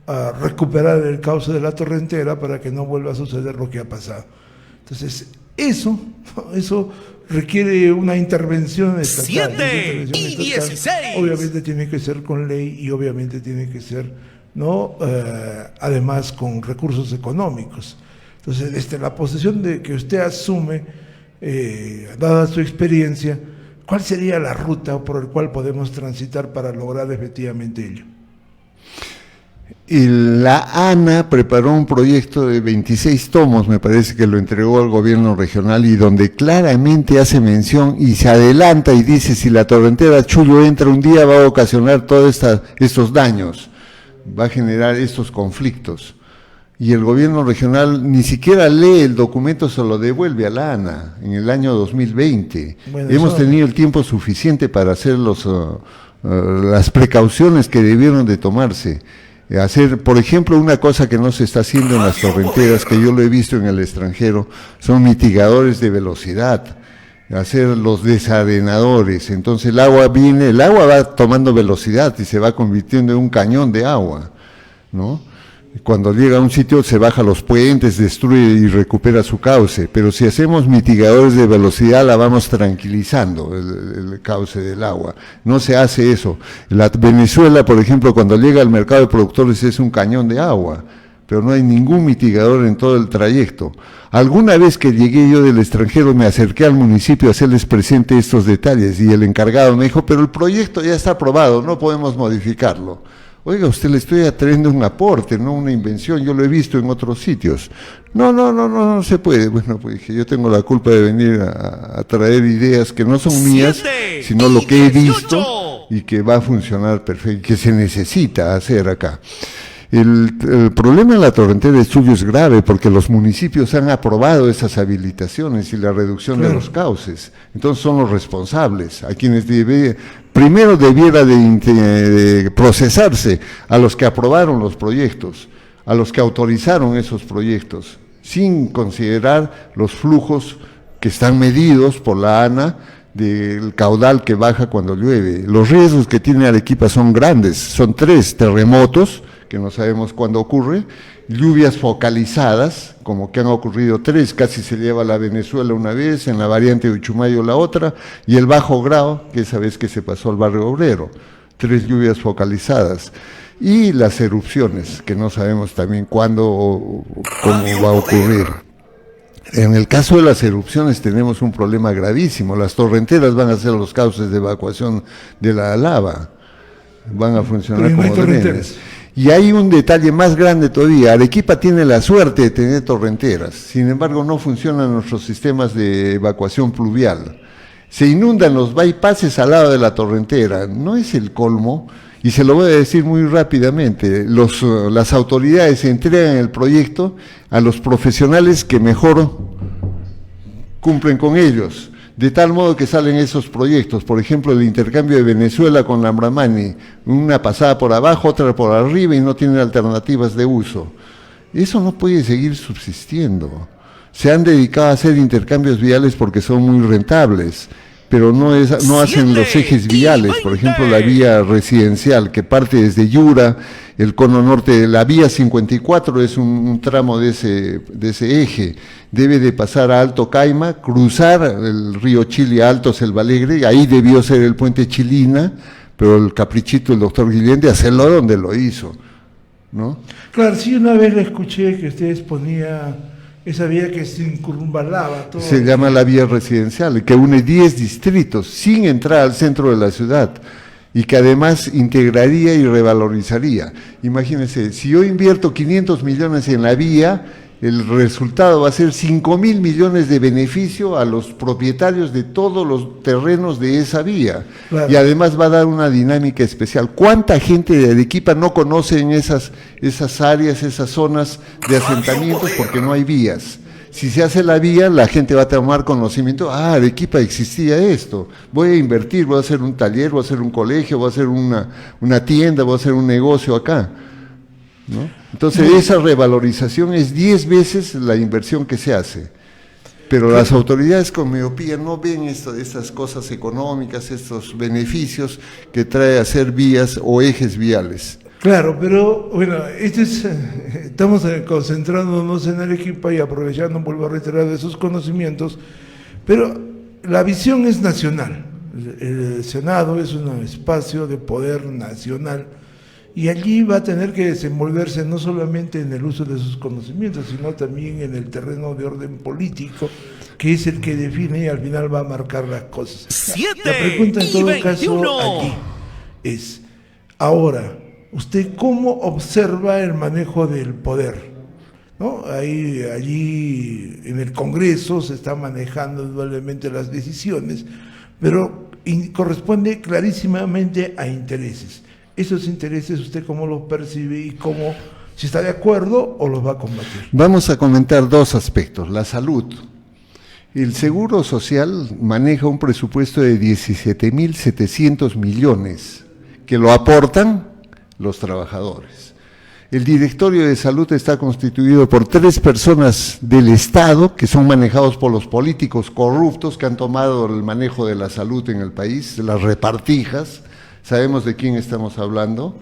a recuperar el cauce de la torrentera para que no vuelva a suceder lo que ha pasado. Entonces, eso requiere una intervención estatal. 7:16. Obviamente tiene que ser con ley y obviamente tiene que ser, además con recursos económicos. Entonces, la posición de que usted asume, dada su experiencia, ¿cuál sería la ruta por la cual podemos transitar para lograr efectivamente ello? Y la ANA preparó un proyecto de 26 tomos, me parece que lo entregó al gobierno regional, y donde claramente hace mención y se adelanta y dice: si la torrentera Chullo entra un día va a ocasionar todos estos daños, va a generar estos conflictos. Y el gobierno regional ni siquiera lee el documento, se lo devuelve a la ANA en el año 2020. Bueno, hemos tenido el tiempo suficiente para hacer las precauciones que debieron de tomarse. Hacer, por ejemplo, una cosa que no se está haciendo en las torrenteras, que yo lo he visto en el extranjero, son mitigadores de velocidad, hacer los desarenadores. Entonces el agua va tomando velocidad y se va convirtiendo en un cañón de agua, ¿no? Cuando llega a un sitio se baja los puentes, destruye y recupera su cauce, pero si hacemos mitigadores de velocidad la vamos tranquilizando el cauce del agua. No se hace eso. Venezuela, por ejemplo, cuando llega al mercado de productores es un cañón de agua, pero no hay ningún mitigador en todo el trayecto. Alguna vez que llegué yo del extranjero me acerqué al municipio a hacerles presente estos detalles y el encargado me dijo: pero el proyecto ya está aprobado, no podemos modificarlo. Oiga, usted le estoy trayendo un aporte, no una invención, yo lo he visto en otros sitios. No se puede. Bueno, pues dije, yo tengo la culpa de venir a traer ideas que no son mías, sino lo que he visto y que va a funcionar perfecto, que se necesita hacer acá. El problema de la torrentera de Chullo es grave porque los municipios han aprobado esas habilitaciones y la reducción de los cauces. Entonces son los responsables, a quienes primero debiera de procesarse a los que aprobaron los proyectos, a los que autorizaron esos proyectos, sin considerar los flujos que están medidos por la ANA del caudal que baja cuando llueve. Los riesgos que tiene Arequipa son grandes, son 3 terremotos, que no sabemos cuándo ocurre, lluvias focalizadas, como que han ocurrido 3, casi se lleva a la Venezuela una vez, en la variante de Uchumayo la otra, y el bajo grado, que esa vez que se pasó al barrio obrero, 3 lluvias focalizadas, y las erupciones, que no sabemos también cuándo o cómo va a ocurrir. En el caso de las erupciones tenemos un problema gravísimo, las torrenteras van a ser los cauces de evacuación de la lava, van a funcionar como drenes. Y hay un detalle más grande todavía: Arequipa tiene la suerte de tener torrenteras, sin embargo no funcionan nuestros sistemas de evacuación pluvial. Se inundan los bypasses al lado de la torrentera, no es el colmo, y se lo voy a decir muy rápidamente. Las autoridades entregan el proyecto a los profesionales que mejor cumplen con ellos, de tal modo que salen esos proyectos, por ejemplo el intercambio de Venezuela con Lambramani, una pasada por abajo, otra por arriba y no tienen alternativas de uso. Eso no puede seguir subsistiendo. Se han dedicado a hacer intercambios viales porque son muy rentables, pero no hacen los ejes viales, por ejemplo la vía residencial que parte desde Yura, el cono norte, la vía 54 es un tramo de ese eje, debe de pasar a Alto Caima, cruzar el río Chili a Alto Selva Alegre, ahí debió ser el puente Chilina, pero el caprichito del doctor Guillén de hacerlo donde lo hizo, ¿no? Claro, sí, una vez le escuché que usted exponía esa vía que circunvalaba todo. Se llama la vía residencial, que une 10 distritos sin entrar al centro de la ciudad y que además integraría y revalorizaría. Imagínense, si yo invierto 500 millones en la vía, el resultado va a ser 5.000 millones de beneficio a los propietarios de todos los terrenos de esa vía. Claro. Y además va a dar una dinámica especial. ¿Cuánta gente de Arequipa no conoce en esas áreas, esas zonas de asentamientos porque no hay vías? Si se hace la vía, la gente va a tomar conocimiento: Arequipa existía esto, voy a invertir, voy a hacer un taller, voy a hacer un colegio, voy a hacer una tienda, voy a hacer un negocio acá, ¿no? Entonces esa revalorización es 10 veces la inversión que se hace, pero las autoridades con miopía no ven estas cosas económicas, estos beneficios que trae hacer vías o ejes viales. Claro, pero bueno, estamos concentrándonos en Arequipa y aprovechando, vuelvo a reiterar, de esos conocimientos, pero la visión es nacional. El Senado es un espacio de poder nacional y allí va a tener que desenvolverse no solamente en el uso de sus conocimientos, sino también en el terreno de orden político, que es el que define y al final va a marcar las cosas. La pregunta en todo caso aquí es, ahora, ¿usted cómo observa el manejo del poder? ¿No? Allí en el Congreso se están manejando indudablemente las decisiones, pero corresponde clarísimamente a intereses. Esos intereses, ¿usted cómo los percibe y cómo, si está de acuerdo o los va a combatir? Vamos a comentar dos aspectos. La salud. El Seguro Social maneja un presupuesto de 17.700 millones que lo aportan los trabajadores. El directorio de salud está constituido por 3 personas del Estado que son manejados por los políticos corruptos que han tomado el manejo de la salud en el país, las repartijas, sabemos de quién estamos hablando,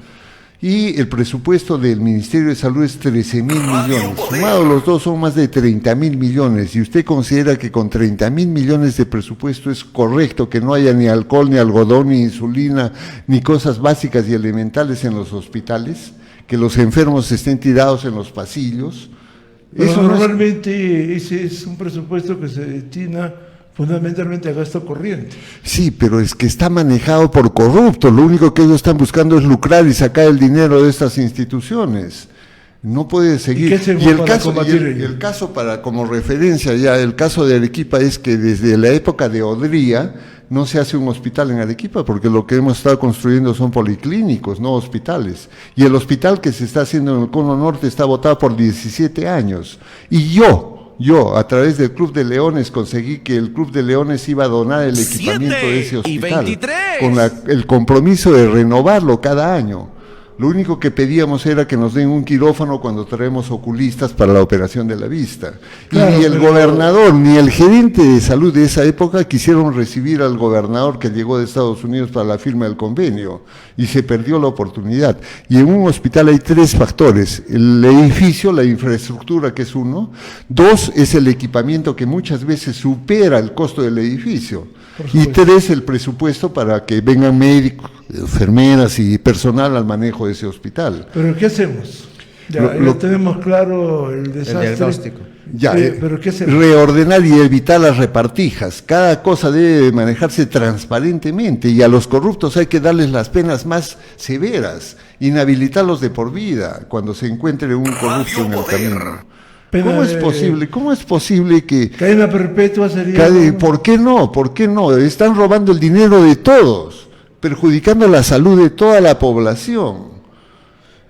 y el presupuesto del Ministerio de Salud es 13.000 millones. Sumados los dos son más de 30.000 millones, y usted considera que con 30.000 millones de presupuesto es correcto que no haya ni alcohol, ni algodón, ni insulina, ni cosas básicas y elementales en los hospitales, que los enfermos estén tirados en los pasillos. Pero eso normalmente ese es un presupuesto que se destina fundamentalmente a gasto corriente. Sí, pero es que está manejado por corruptos, lo único que ellos están buscando es lucrar y sacar el dinero de estas instituciones. No puede seguir. ¿Y el caso para como referencia ya, el caso de Arequipa es que desde la época de Odría no se hace un hospital en Arequipa, porque lo que hemos estado construyendo son policlínicos, no hospitales. Y el hospital que se está haciendo en el Cono Norte está votado por 17 años. Y yo, a través del Club de Leones, conseguí que el Club de Leones iba a donar el equipamiento de ese hospital, con el compromiso de renovarlo cada año. Lo único que pedíamos era que nos den un quirófano cuando traemos oculistas para la operación de la vista. Claro, y ni el gobernador ni el gerente de salud de esa época quisieron recibir al gobernador que llegó de Estados Unidos para la firma del convenio, y se perdió la oportunidad. Y en un hospital hay 3 factores: el edificio, la infraestructura, que es 1; 2 es el equipamiento, que muchas veces supera el costo del edificio; y 3 el presupuesto para que vengan médicos, enfermeras y personal al manejo de ese hospital. ¿Pero qué hacemos? Ya tenemos claro el desastre. El diagnóstico. ¿Pero qué hacemos? Reordenar y evitar las repartijas. Cada cosa debe manejarse transparentemente, y a los corruptos hay que darles las penas más severas, inhabilitarlos de por vida cuando se encuentre un corrupto en el camino. ¿Cómo es posible que... cadena perpetua sería... ¿Por qué no? ¿Por qué no? Están robando el dinero de todos, perjudicando la salud de toda la población.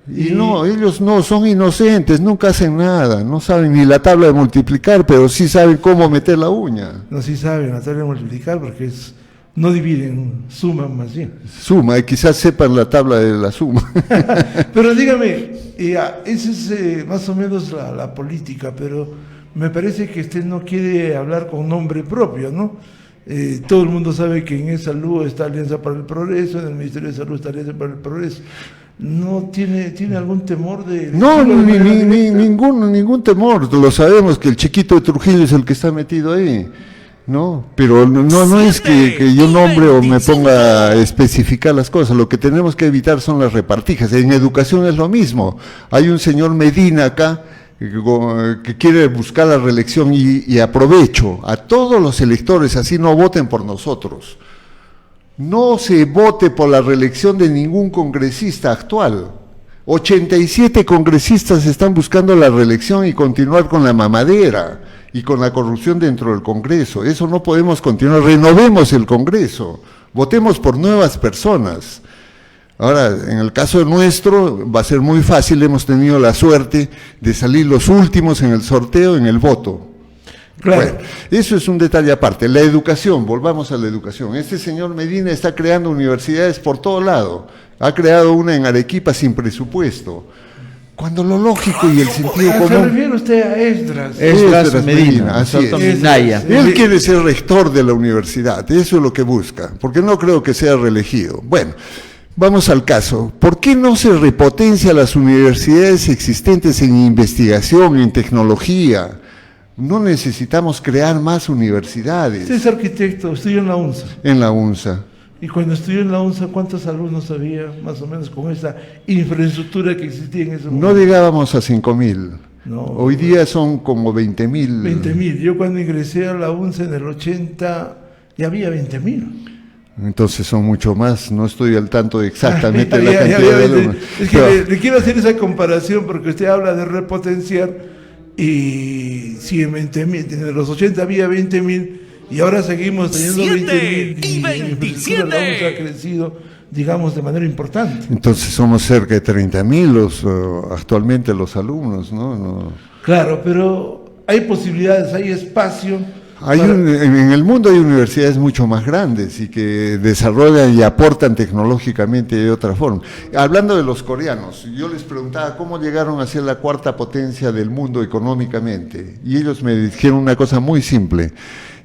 Y no, ellos no son inocentes, nunca hacen nada, no saben ni la tabla de multiplicar, pero sí saben cómo meter la uña. No, sí saben la tabla de multiplicar, porque no dividen, suman más bien. Suma, y quizás sepan la tabla de la suma. Pero dígame, esa es más o menos la política, pero me parece que usted no quiere hablar con nombre propio, ¿no? Todo el mundo sabe que en salud está Alianza para el Progreso, en el Ministerio de Salud está Alianza para el Progreso. ¿No tiene algún temor de...? No, ningún temor. Lo sabemos que el chiquito de Trujillo es el que está metido ahí, ¿no? Pero no es que yo nombre o me ponga a especificar las cosas. Lo que tenemos que evitar son las repartijas. En educación es lo mismo. Hay un señor Medina acá que quiere buscar la reelección, y aprovecho a todos los electores, así no voten por nosotros. No se vote por la reelección de ningún congresista actual. 87 congresistas están buscando la reelección y continuar con la mamadera y con la corrupción dentro del Congreso. Eso no podemos continuar. Renovemos el Congreso, votemos por nuevas personas. Ahora, en el caso nuestro va a ser muy fácil, hemos tenido la suerte de salir los últimos en el sorteo, en el voto. Claro. Bueno, eso es un detalle aparte. La educación, volvamos a la educación. Este señor Medina está creando universidades por todo lado. Ha creado una en Arequipa sin presupuesto. Cuando lo lógico y el sentido común... ¿Se refiere usted a Esdras? Esdras Medina, así es. Minaya. Él quiere ser rector de la universidad, eso es lo que busca, porque no creo que sea reelegido. Bueno, Vamos al caso. ¿Por qué no se repotencia las universidades existentes en investigación, en tecnología? No necesitamos crear más universidades. Usted es arquitecto, estudió en la UNSA. En la UNSA. Y cuando estudió en la UNSA, ¿cuántos alumnos había más o menos con esa infraestructura que existía en ese momento? No llegábamos a 5.000. No, Hoy día son como 20.000. 20.000. Yo cuando ingresé a la UNSA en el 80 ya había 20.000. Entonces son mucho más, no estoy al tanto de exactamente la cantidad de alumnos. Es que le quiero hacer esa comparación porque usted habla de repotenciar y si en 20.000, en los 80 había 20.000 y ahora seguimos teniendo 20.000 y la infraestructura de la UNSA ha crecido, digamos, de manera importante. Entonces somos cerca de 30.000 actualmente los alumnos, ¿no? Claro, pero hay posibilidades, hay espacio. En el mundo hay universidades mucho más grandes y que desarrollan y aportan tecnológicamente de otra forma. Hablando de los coreanos, yo les preguntaba cómo llegaron a ser la cuarta potencia del mundo económicamente y ellos me dijeron una cosa muy simple.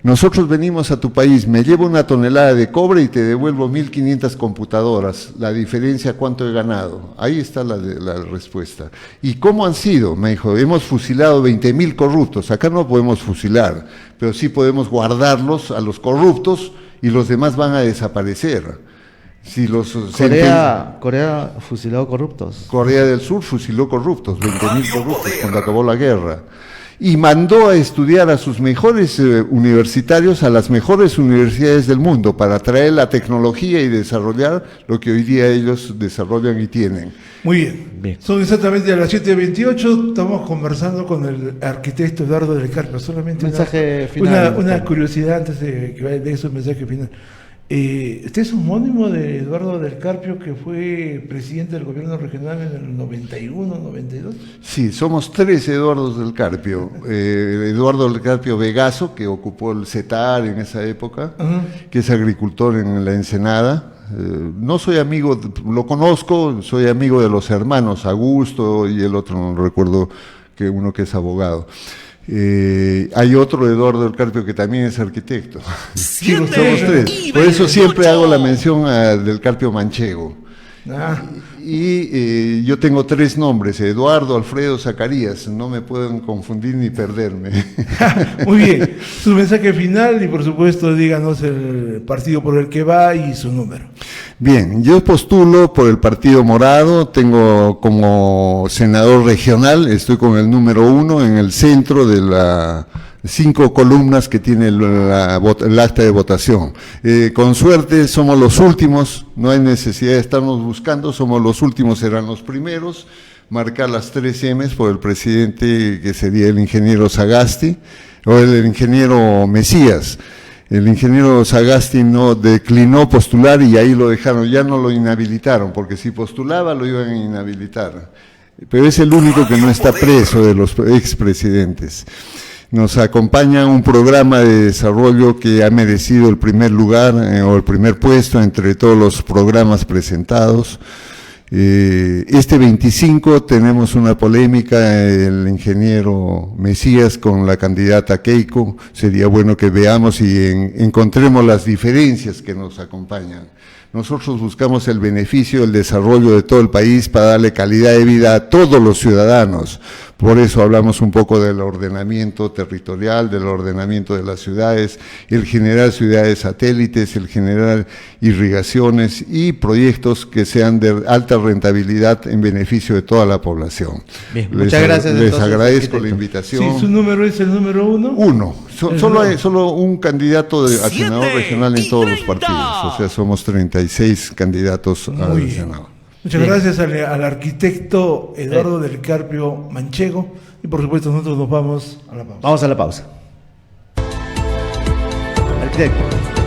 Nosotros venimos a tu país, me llevo 1 tonelada de cobre y te devuelvo 1.500 computadoras. La diferencia, ¿cuánto he ganado? Ahí está la respuesta. ¿Y cómo han sido? Me dijo, hemos fusilado 20.000 corruptos. Acá no podemos fusilar, pero sí podemos guardarlos a los corruptos y los demás van a desaparecer. Si los Corea fusiló corruptos. Corea del Sur fusiló corruptos, 20.000 corruptos cuando acabó la guerra. Y mandó a estudiar a sus mejores universitarios a las mejores universidades del mundo para traer la tecnología y desarrollar lo que hoy día ellos desarrollan y tienen. Muy bien. Son exactamente a las 7:28, estamos conversando con el arquitecto Eduardo del Carpio. Solamente mensaje final. Una curiosidad antes de que vaya de eso, un mensaje final. Usted es homónimo de Eduardo del Carpio, que fue presidente del gobierno regional en el 91, 92. Sí, somos 3 Eduardos del Carpio. Eduardo del Carpio Vegaso, que ocupó el CETAR en esa época, que es agricultor en la Ensenada. No soy amigo, lo conozco, soy amigo de los hermanos Augusto y el otro, no recuerdo, que uno que es abogado. Hay otro Eduardo del Carpio que también es arquitecto. Somos 3. Por eso siempre hago la mención del Carpio Manchego. Y yo tengo 3 nombres, Eduardo, Alfredo, Zacarías. No me pueden confundir ni perderme. Muy bien. Su mensaje final y por supuesto díganos el partido por el que va y su número. Bien, yo postulo por el Partido Morado, tengo como senador regional, estoy con el número 1 en el centro de las 5 columnas que tiene el acta de votación. Con suerte somos los últimos, no hay necesidad de estarnos buscando, somos los últimos, serán los primeros. Marcar las 3 M's por el presidente, que sería el ingeniero Sagasti, o el ingeniero Mesías. El ingeniero Sagasti no declinó postular y ahí lo dejaron, ya no lo inhabilitaron, porque si postulaba lo iban a inhabilitar. Pero es el único que no está preso de los expresidentes. Nos acompaña un programa de desarrollo que ha merecido el primer lugar o el primer puesto entre todos los programas presentados. Este 25 tenemos una polémica, el ingeniero Mesías con la candidata Keiko. Sería bueno que veamos y encontremos las diferencias que nos acompañan. Nosotros buscamos el beneficio, el desarrollo de todo el país para darle calidad de vida a todos los ciudadanos. Por eso hablamos un poco del ordenamiento territorial, del ordenamiento de las ciudades, el generar ciudades satélites, el generar irrigaciones y proyectos que sean de alta rentabilidad en beneficio de toda la población. Bien, muchas gracias. Les agradezco la invitación. Sí, su número es el número 1. 1. Solo hay un candidato a senador regional en todos los partidos, o sea, somos 36 candidatos al Senado. Muchas gracias al arquitecto Eduardo del Carpio Manchego y por supuesto nosotros nos vamos a la pausa. Vamos a la pausa. Arquitecto.